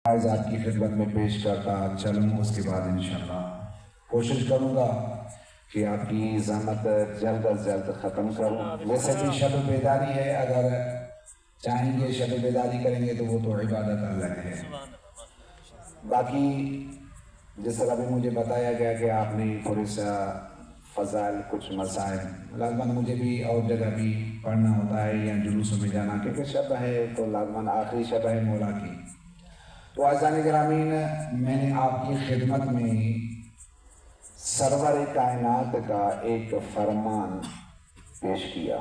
آج آپ کی خدمت میں پیش کرتا چلوں، اس کے بعد انشاءاللہ کوشش کروں گا کہ آپ کی زحمت جلد از جلد ختم کروں۔ ویسے بھی شب بیداری ہے، اگر چاہیں گے شب بیداری کریں گے تو وہ تو عبادت الگ ہے۔ باقی جس طرح بھی مجھے بتایا گیا کہ آپ نے تھوڑے سا فضائل کچھ مسائل، لازماً مجھے بھی اور جگہ بھی پڑھنا ہوتا ہے یا جلوسوں میں جانا، کیونکہ شب ہے تو لازماً آخری شب ہے مولا کی۔ تو عزیزان گرامین، میں نے آپ کی خدمت میں سرور کائنات کا ایک فرمان پیش کیا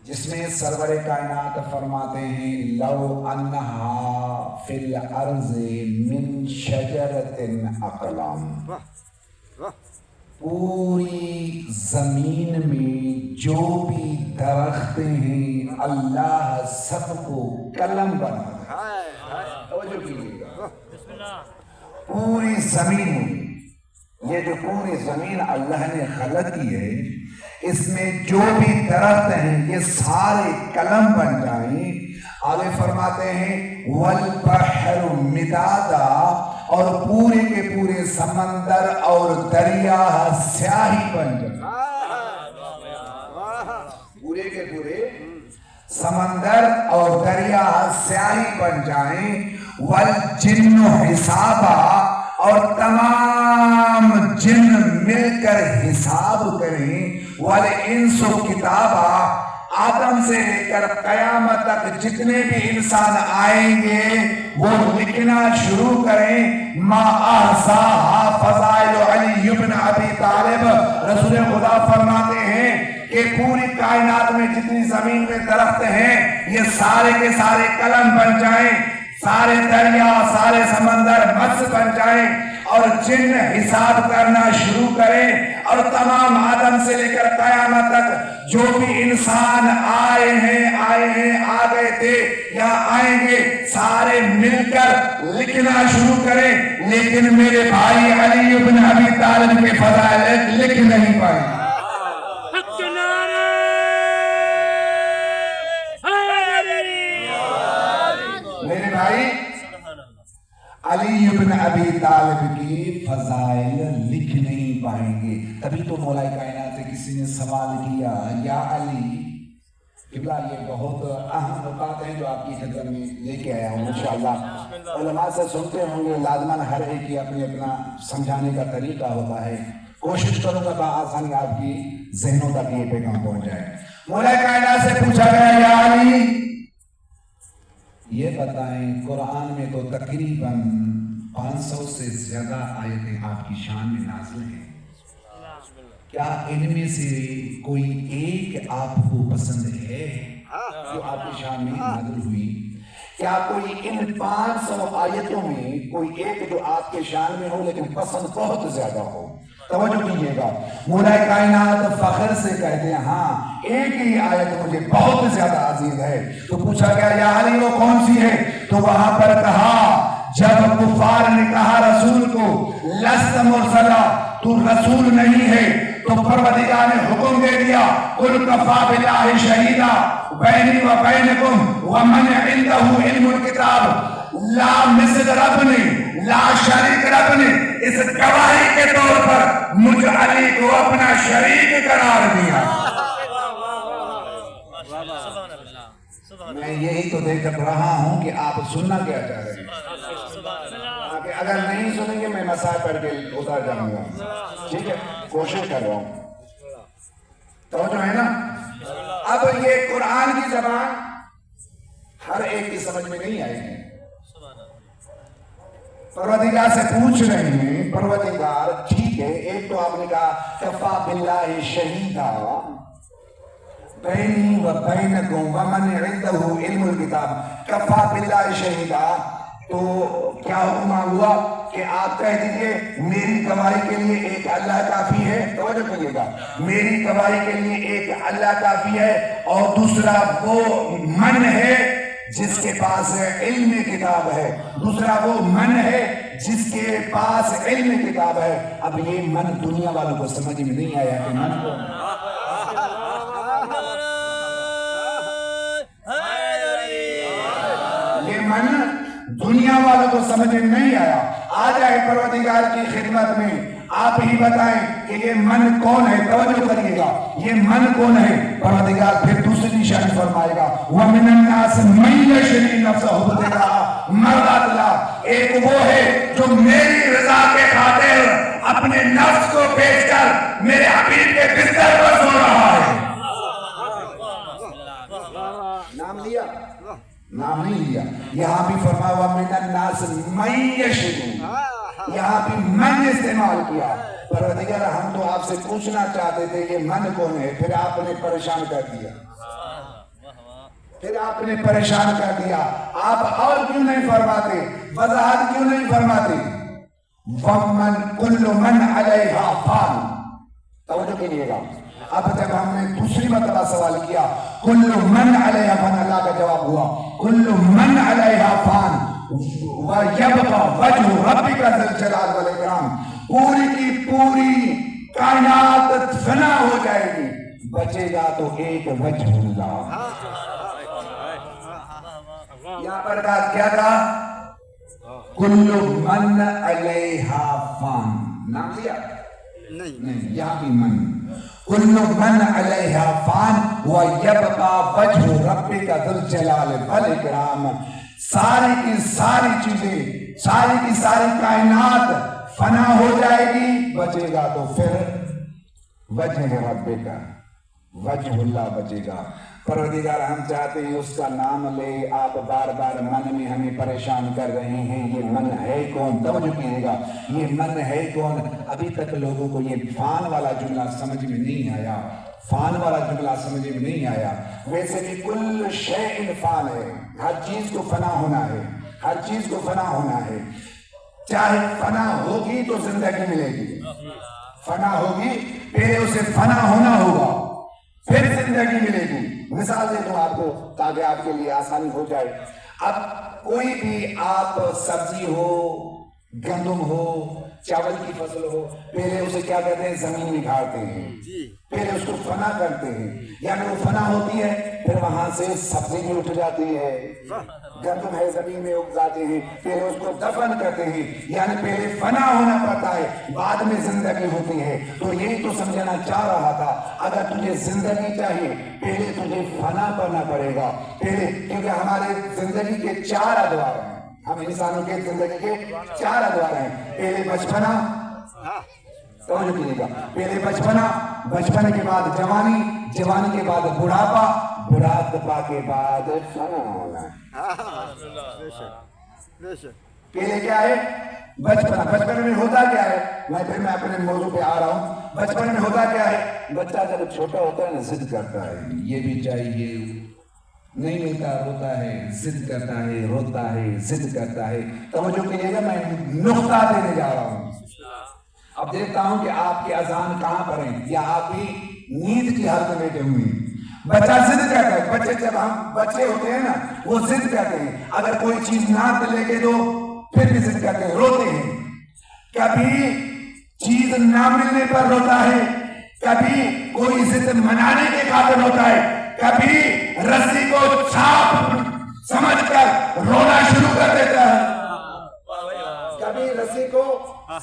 جس میں سرور کائنات فرماتے ہیں لو انہا فی الارض من شجرت اقلام، پوری زمین میں جو بھی درخت ہیں اللہ سب کو قلم بنا توجہ کیجیے گا۔ پوری زمین میں، یہ جو پوری زمین اللہ نے خلق کی ہے، اس میں جو بھی درخت ہیں یہ سارے قلم بن جائیں۔ آگے فرماتے ہیں والبحر مدادا، اور پورے کے پورے سمندر اور دریا سیاہی بن جائیں۔ پورے کے پورے سمندر اور دریا سیاہی بن جائیں۔ والجن حسابا، اور تمام جن مل کر حساب کریں۔ والانس کتابا، آدم سے لے کر قیامت تک جتنے بھی انسان آئیں گے وہ لکھنا شروع کریں۔ ما احصاها فضائل علی بن ابی طالب، رسول خدا فرماتے ہیں کہ پوری کائنات میں جتنی زمین میں درخت ہیں یہ سارے کے سارے قلم بن جائیں، سارے دریا سارے سمندر مس بن جائیں، اور جن حساب کرنا شروع کریں، اور تمام آدم سے لے کر قیامت تک جو بھی انسان آئے ہیں آ گئے تھے یا آئیں گے، سارے مل کر لکھنا شروع کریں۔ لیکن میرے بھائی علی بن ابی طالب کے فضائل لکھ نہیں پائے۔ میرے بھائی علی بن ابی طالب کی فضائل لکھ نہیں پائیں گے۔ تبھی تو مولا کائنات سے کسی نے سوال کیا یا علی قبلہ، یہ بہت اہم نکات ہیں جو آپ کی خدمت میں لے کے آیا ہوں انشاءاللہ۔ علماء سے سنتے ہوں گے، لازماً ہر ایک کی اپنا سمجھانے کا طریقہ ہوتا ہے۔ کوشش کروں گا بآسانی آپ کی ذہنوں تک یہ پیغام پہنچ جائے۔ مولا کائنات سے پوچھا گیا یا علی یہ بتائیں، قرآن میں تو تقریباً 500 سے زیادہ آیتیں آپ کی شان میں نازل ہیں، کیا ان میں سے کوئی ایک آپ کو پسند ہے جو آپ کی شان میں نازل ہوئی؟ کیا کوئی ان 500 آیتوں میں کوئی ایک جو آپ کے شان میں ہو لیکن پسند بہت زیادہ ہو؟ توجہ کیجیے گا، مولا کائنات فخر سے کہتے ہیں ہاں ایک ہی آیت مجھے بہت زیادہ عزیز ہے۔ تو پوچھا گیا یا علی وہ کون سی ہے؟ تو وہاں پر کہا، جب کفار نے کہا رسول کو لست مرسلا، تو رسول نہیں ہے، تو پروردگار نے حکم دے دیا قل کفا باللہ شہیدا بینی و بینکم ومن عنده علم الکتاب، لا مثل رب نے، لا شریک رب نے اس گواہی کے طور پر مجھ علی کو اپنا شریک قرار دیا۔ میں یہی تو دیکھ رہا ہوں کہ آپ سننا کیا چاہ رہے ہیں، کہ اگر نہیں سنیں گے میں مسائل پڑھ کے اتر جاؤں گا، ٹھیک ہے؟ کوشش کر رہا ہوں، توجہ ہے نا؟ اب یہ قرآن کی زبان ہر ایک کی سمجھ میں نہیں آئے گی۔ پروردگار سے پوچھ رہے ہیں، پروردگار ٹھیک ہے، ایک تو آپ نے کہا کفا باللہ شہیدا بینی و بینکم ومن عنده علم الکتاب، کفا باللہ شہیدا، تو کیا حکم ہوا کہ آپ کہہ دیجئے میری گواہی کے لیے ایک اللہ کافی ہے۔ توجہ کیجیے گا، میری گواہی کے لیے ایک اللہ کافی ہے، اور دوسرا وہ من ہے جس کے پاس علم کتاب ہے، دوسرا وہ من ہے جس کے پاس علم کتاب ہے۔ اب یہ من دنیا والوں کو سمجھ میں نہیں آیا کہ من کو یہ من دنیا والوں کو سمجھ میں نہیں آیا، آ جائے پروردگار کی خدمت میں، آپ ہی بتائیں کہ یہ من کون ہے؟ توجہ کریے گا، یہ من کون ہے؟ پروردگار پھر دوسری نشانی فرمائے گا وَمِنَ النَّاسِ مَن يَشْرِي نَفْسَهُ ابْتِغَاءَ مَرْضَاتِ اللَّهِ، ایک وہ ہے جو میری رضا کے خاطر اپنے نفس کو بیچ کر میرے حبیب کے بستر پر سو رہا ہے۔ نام لیا؟ نام نہیں لیا۔ یہاں بھی فرمایا وَمِنَ النَّاسِ مَن يَشْرِي، یہاں بھی من استعمال کیا۔ پروردگار ہم تو آپ سے پوچھنا چاہتے تھے یہ من کون ہے، پھر آپ نے پریشان کر دیا، پھر آپ نے پریشان کر دیا۔ آپ اور کیوں نہیں فرماتے، وضاحت کیوں نہیں فرماتے؟ وَمَن كُلُّ مَنْ عَلَيْهَا فَانٍ، توجہ کیجئے گا۔ اب جب ہم نے دوسری مرتبہ سوال کیا کل من علیہا فان، اللہ کا جواب ہوا کل من علیہا فان وَيَبْقَى وَجْهُ رَبِّكَ ذُو الْجَلَالِ وَالْإِكْرَامِ، پوری کی پوری کائنات فنا ہو جائے گی، بچے گا تو ایک وجہ اللہ۔ یہاں پر کیا تھا؟ کل من علیہا فان، نام لیا؟ نہیں، یہاں بھی من کل من علیہا فان وَيَبْقَى وَجْهُ رَبِّكَ ذُو الْجَلَالِ وَالْإِكْرَامِ، ساری کی ساری چیزیں، ساری کی ساری کائنات فنا ہو جائے گی، بچے گا تو پھر وجہ رب کا، وجہ اللہ بچے گا۔ پروردگار ہم چاہتے ہیں اس کا نام لے، آپ بار بار من میں ہمیں پریشان کر رہے ہیں، یہ من ہے کون؟ توجہ کیجئے گا، یہ من ہے کون؟ ابھی تک لوگوں کو یہ فان والا جملہ سمجھ میں نہیں آیا، فان والا جملہ سمجھ میں نہیں آیا۔ ویسے بھی کل شیء فان ہے، ہر چیز کو فنا ہونا ہے، ہر چیز کو فنا ہونا ہے، چاہے فنا ہوگی تو زندگی ملے گی، فنا ہوگی پہلے اسے فنا ہونا ہوگا پھر زندگی ملے گی۔ مثال دے دوں آپ کو تاکہ آپ کے لیے آسانی ہو جائے۔ اب کوئی بھی آپ سبزی ہو، گندم ہو، چاول کی فصل ہو، پہلے اسے کیا کہتے ہیں؟ زمین نکھارتے ہیں، پہلے اس کو فنا کرتے ہیں، یعنی وہ فنا ہوتی ہے، پھر وہاں سے سبزی بھی اٹھ جاتی ہے، گندم ہے زمین میں اگ جاتے ہیں، پہلے اس کو دفن کرتے ہیں، یعنی پہلے فنا ہونا پڑتا ہے بعد میں زندگی ہوتی ہے۔ تو یہی تو سمجھنا چاہ رہا تھا، اگر تجھے زندگی چاہیے پہلے تجھے فنا کرنا پڑے گا، پہلے، کیونکہ ہمارے زندگی کے 4 ادوار ہیں، ہم انسانوں کے زندگی کے 4 ادوار ہیں۔ پہلے بچپنا، توجہ کیجئے گا، پہلے بچپنا، بچپنے کے بعد جوانی، جوانی کے بعد بڑھاپا، بڑھاپا کے بعد فنا ہونا ہے۔ پہلے کیا ہے؟ بچپنا۔ بچپن میں ہوتا کیا ہے؟ میں اپنے موضوع پہ آ رہا ہوں۔ بچپن میں ہوتا کیا ہے؟ بچہ جب چھوٹا ہوتا ہے نا، ضد کرتا ہے، یہ بھی چاہیے، نہیں ملتا روتا ہے، ضد کرتا ہے، روتا ہے، ضد کرتا ہے۔ توجہ کیجئے گا، میں نقطہ دینے جا رہا ہوں۔ اب دیکھتا ہوں کہ آپ کے اذان کہاں پر ہیں، یا آپ بھی نیند کی حالت میں بیٹھے ہوئے ہیں۔ بچہ ضد کرتا ہے، بچے جب ہم بچے ہوتے ہیں نا، وہ ضد کرتے ہیں، اگر کوئی چیز نہ لے کے دو پھر بھی ضد کرتے ہیں، روتے ہیں۔ کبھی چیز نہ ملنے پر روتا ہے، کبھی کوئی ضد منانے کے خاطر ہوتا ہے، کبھی رسی کو چھاپ سمجھ کر رونا شروع کر دیتا ہے، کبھی رسی کو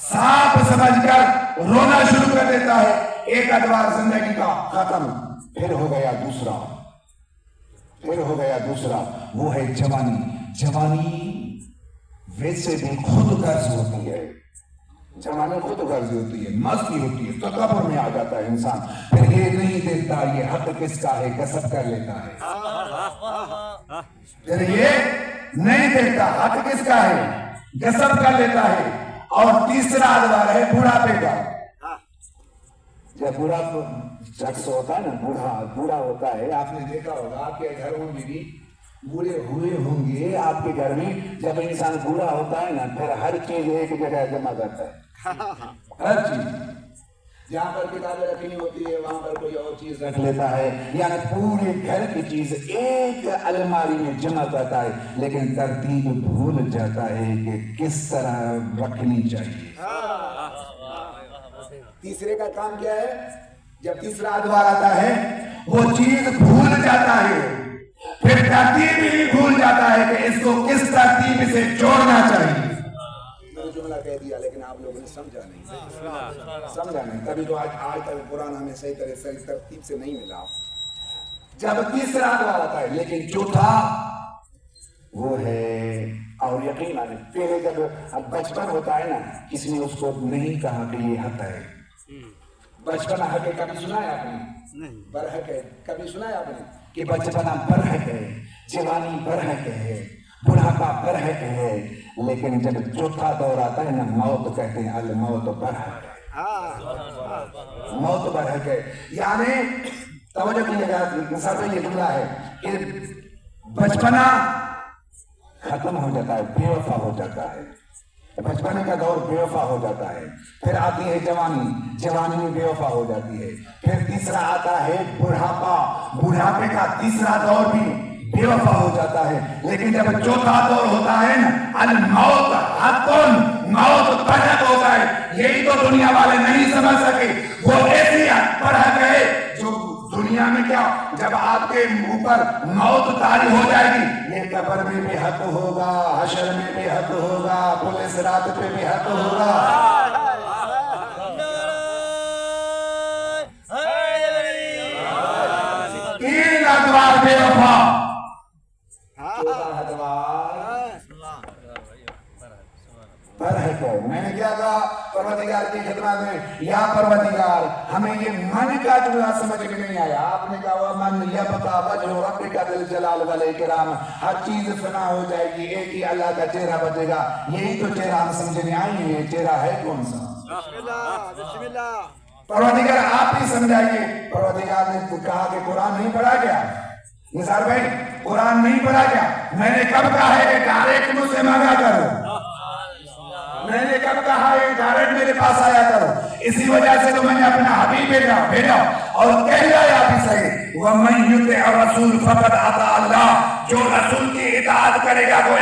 سانپ سمجھ کر رونا شروع کر دیتا ہے۔ ایک ادوار زندگی کا ختم، پھر ہو گیا دوسرا، پھر ہو گیا دوسرا، وہ ہے جوانی۔ جوانی ویسے بھی خود غرض ہوتی ہے، جوانی خود غرض ہوتی ہے، مستی ہوتی ہے، تکبر میں آ جاتا ہے انسان، پھر یہ نہیں دیکھتا یہ حق کس کا ہے، کسب کر لیتا ہے، پھر یہ نہیں دیکھتا حق کس کا ہے، کسب کر لیتا ہے۔ اور تیسرا ادوار ہے بوڑھاپے کا۔ جب بوڑھا شخص ہوتا ہے نا، بوڑھا ہوتا ہے، آپ نے دیکھا ہوگا آپ کے گھروں میں بھی بوڑھے ہوئے ہوں گے، آپ کے گھر میں جب انسان بوڑھا ہوتا ہے نا، پھر ہر چیز ایک جگہ جمع کرتا ہے، ہر چیز، جہاں پر کتابیں رکھنی ہوتی ہے وہاں پر کوئی اور چیز رکھ لیتا ہے، یعنی پورے گھر کی چیز ایک الماری میں جمع کرتا ہے، لیکن ترتیب بھول جاتا ہے کہ کس طرح رکھنی چاہیے۔ تیسرے کا کام کیا ہے؟ جب تیسرا ادوار آتا ہے وہ چیز بھول جاتا ہے، پھر ترتیب ہی بھول جاتا ہے کہ اس کو کس ترتیب سے جوڑنا چاہیے. جملہ کہہ دیا لیکن آپ لوگوں نے سمجھا نہیں تبھی تو آج تک قرآن ہمیں صحیح ترتیب سے نہیں ملا. جب تیسرا دعا آتا ہے لیکن چوتھا وہ ہے، اور یقین آنے پہلے جب بچپن ہوتا ہے نا کسی نے اس کو نہیں کہا کہ یہ حق ہے. بچپن حق ہے کبھی سنا ہے آپ نے؟ برحق ہے کبھی سنا ہے آپ نے کہ بچپنا برحق ہے، جوانی برحق ہے، بڑھاپا برحق ہے، لیکن جب چوتھا دور آتا ہے نا موت کہتے ہیں الموت برحق ہے. موت برحق ہے یعنی توجہ کیجیے گا، مثال میں یہ جملہ ہے کہ بچپنا ختم ہو جاتا ہے، بے وفا ہو جاتا ہے. بچپنے کا دور بے وفا ہو جاتا ہے. پھر آتی ہے جوانی، جوانی میں بے وفا ہو جاتی ہے. پھر تیسرا آتا ہے بڑھاپا، بڑھاپے کا تیسرا دور بھی بے وفا ہو جاتا ہے. لیکن جب چوتھا دور ہوتا ہے نا الموت حقن، موت برحق ہوتا ہے. یہی تو دنیا والے نہیں سمجھ سکے. وہ ایسی برحق ہے جو دنیا میں کیا جب آپ کے اوپر موت طاری ہو جائے گی یہ قبر میں بھی حق ہوگا، حشر میں بھی حق ہوگا، پل صراط پہ بھی حق ہوگا. تین ادوار بے وفا، چوتھا ادوار برحق ہے. میں نے کیا کہا پروردگار کی خدمت میں، یا پروردگار ہمیں یہ من کا جملہ سمجھ میں نہیں آیا. آپ نے کہا من یبقى وجہ ربک ذی الجلال والاکرام، ہر چیز فنا ہو جائے گی، ایک ہی اللہ کا چہرہ بچے گا. یہی تو چہرہ ہم سمجھنے آئے ہیں. یہ چہرہ ہے کون سا؟ بسم اللہ. پروردگار آپ ہی سمجھائیے. پروردگار نے کہا کہ قرآن نہیں پڑھا کیا؟ نثار بھائی قرآن نہیں پڑھا کیا؟ میں نے کب کہا ہے کہ ڈائریکٹ مجھ سے مانگا کرو؟ میں نے کب کہا ہے ڈائریکٹ میرے پاس آیا کرو؟ اسی وجہ سے تو میں نے اپنا حبیب بھیجا اور کہہ دیا بھی صحیح وَمَن يُطِعِ الرَّسُولَ فَقَدْ أَطَاعَ اللَّهَ، جو رسول کی اطاعت کرے گا وہ